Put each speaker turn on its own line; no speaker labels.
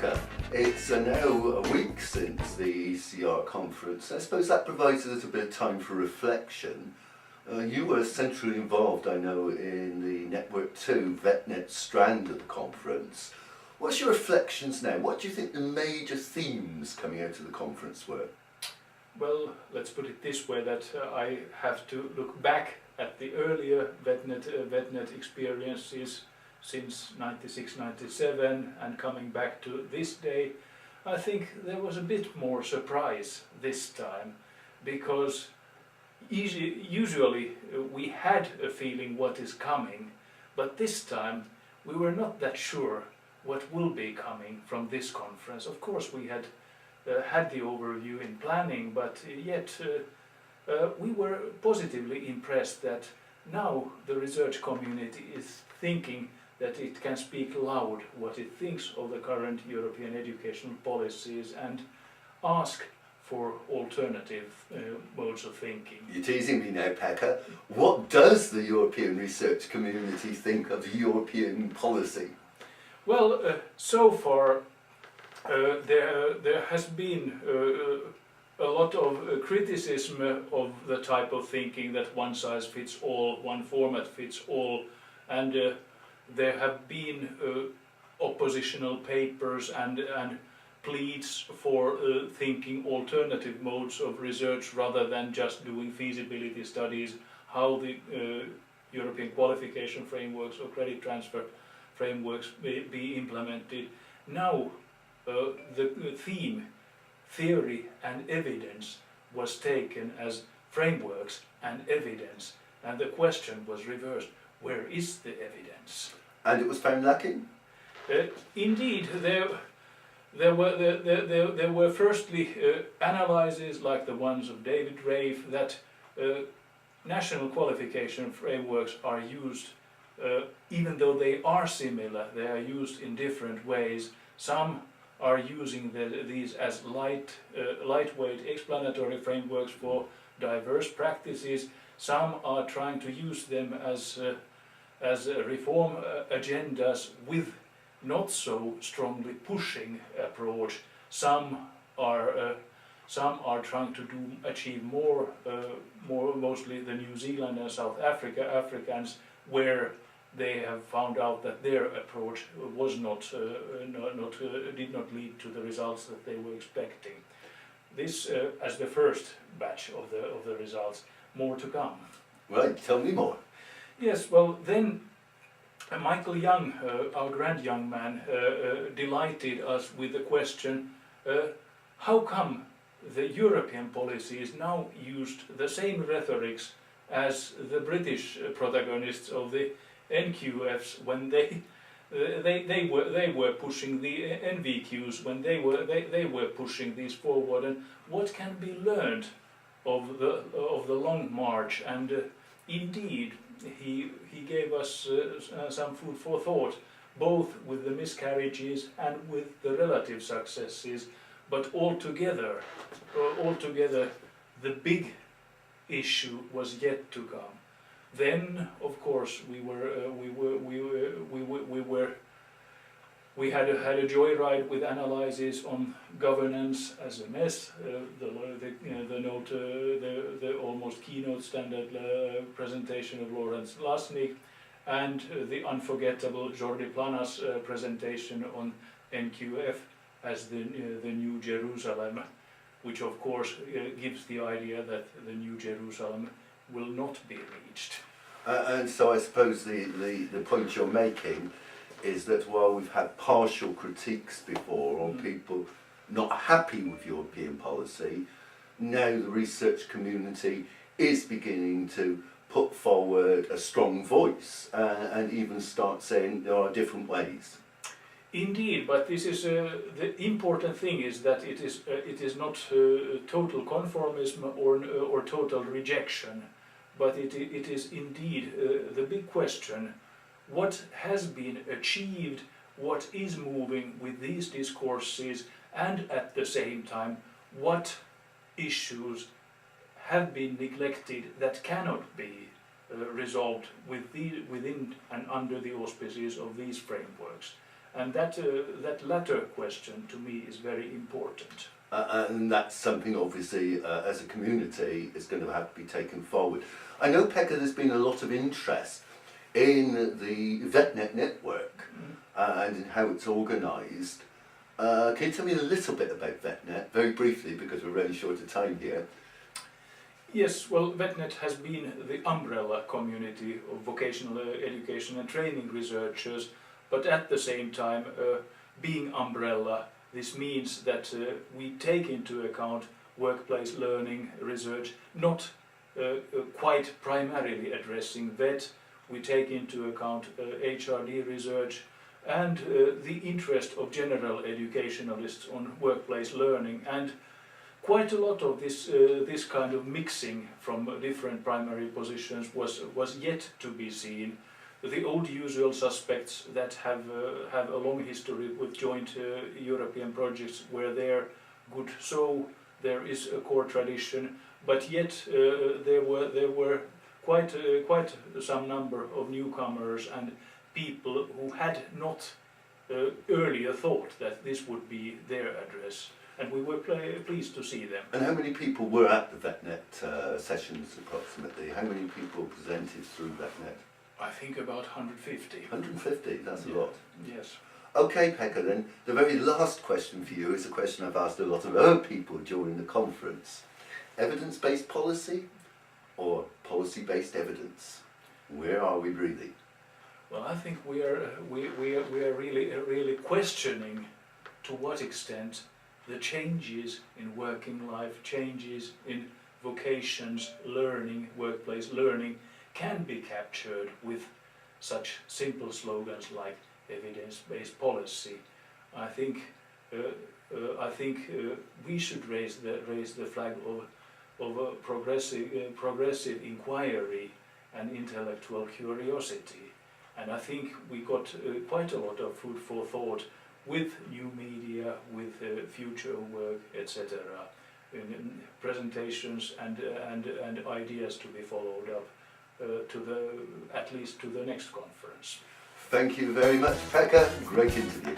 Pekka, it's now a week since the ECER conference. I suppose that provides a little bit of time for reflection. You were centrally involved, I know, in the Network 2 VetNet strand of the conference. What's your reflections now? What do you think the major themes coming out of the conference were?
Well, let's put it this way, that I have to look back at the earlier VetNet experiences since 96-97 and coming back to this day. I think there was a bit more surprise this time, because usually we had a feeling what is coming, but this time we were not that sure what will be coming from this conference. Of course we had had the overview in planning, but yet we were positively impressed that now the research community is thinking that it can speak loud what it thinks of the current European educational policies and ask for alternative modes of thinking.
You're teasing me now, Pekka. What does the European research community think of European policy?
Well, so far there has been a lot of criticism of the type of thinking that one size fits all, one format fits all, and there have been oppositional papers and pleas for thinking alternative modes of research rather than just doing feasibility studies, how the European qualification frameworks or credit transfer frameworks may be implemented. Now the theme, theory and evidence, was taken as frameworks and evidence, and the question was reversed: where is the evidence?
And it was found lacking?
Indeed, there were firstly analyses like the ones of David Rafe that national qualification frameworks are used, even though they are similar, they are used in different ways. Some are using these as lightweight explanatory frameworks for diverse practices. Some are trying to use them as reform agendas with not so strongly pushing approach. Some are trying to achieve more, mostly the New Zealand and South Africans, where they have found out that their approach was did not lead to the results that they were expecting. This as the first batch of the results. More to come.
Right, tell me more.
Yes, well then Michael Young, our grand young man, delighted us with the question, how come the European policies now used the same rhetorics as the British protagonists of the NQFs when they were pushing the NVQs, when they were pushing these forward, and what can be learned of the long march? And indeed, he gave us some food for thought, both with the miscarriages and with the relative successes. But altogether, the big issue was yet to come. Then, of course, we had a joyride with analyses on governance as a mess, the almost keynote standard presentation of Lawrence Lasnik, and the unforgettable Jordi Planas presentation on NQF as the New Jerusalem, which of course gives the idea that the New Jerusalem will not be reached.
And so I suppose the point you're making is that while we've had partial critiques before on people not happy with European policy, now the research community is beginning to put forward a strong voice and even start saying there are different ways.
Indeed, but this is the important thing is that it is not total conformism or total rejection, but it is indeed the big question: what has been achieved, what is moving with these discourses, and at the same time what issues have been neglected that cannot be resolved within and under the auspices of these frameworks. And that latter question to me is very important.
And that's something obviously as a community is going to have to be taken forward. I know, Pekka, there's been a lot of interest in the VetNet network and in how it's organised. Can you tell me a little bit about VetNet, very briefly, because we're running short of time here?
Yes, well, VetNet has been the umbrella community of vocational education and training researchers, but at the same time, being umbrella, this means that we take into account workplace learning research, not quite primarily addressing vet. We take into account HRD research and the interest of general educationalists on workplace learning, and quite a lot of this kind of mixing from different primary positions was yet to be seen. The old usual suspects that have a long history with joint European projects were there, good, so there is a core tradition, but yet there were quite some number of newcomers and people who had not earlier thought that this would be their address, and we were pleased to see them.
And how many people were at the VetNet sessions approximately? How many people presented through VetNet?
I think about 150.
150, that's a lot.
Yes.
Okay, Pekka, then the very last question for you is a question I've asked a lot of other people during the conference. Evidence-based policy or policy-based evidence? Where are we really?
Well, I think we are really questioning to what extent the changes in working life, changes in vocations, learning, workplace learning can be captured with such simple slogans like evidence-based policy. I think we should raise the flag of a progressive inquiry and intellectual curiosity. And I think we got quite a lot of food for thought with new media, with future work, etc. In presentations and ideas to be followed up at least to the next conference.
Thank you very much, Pekka. Great interview.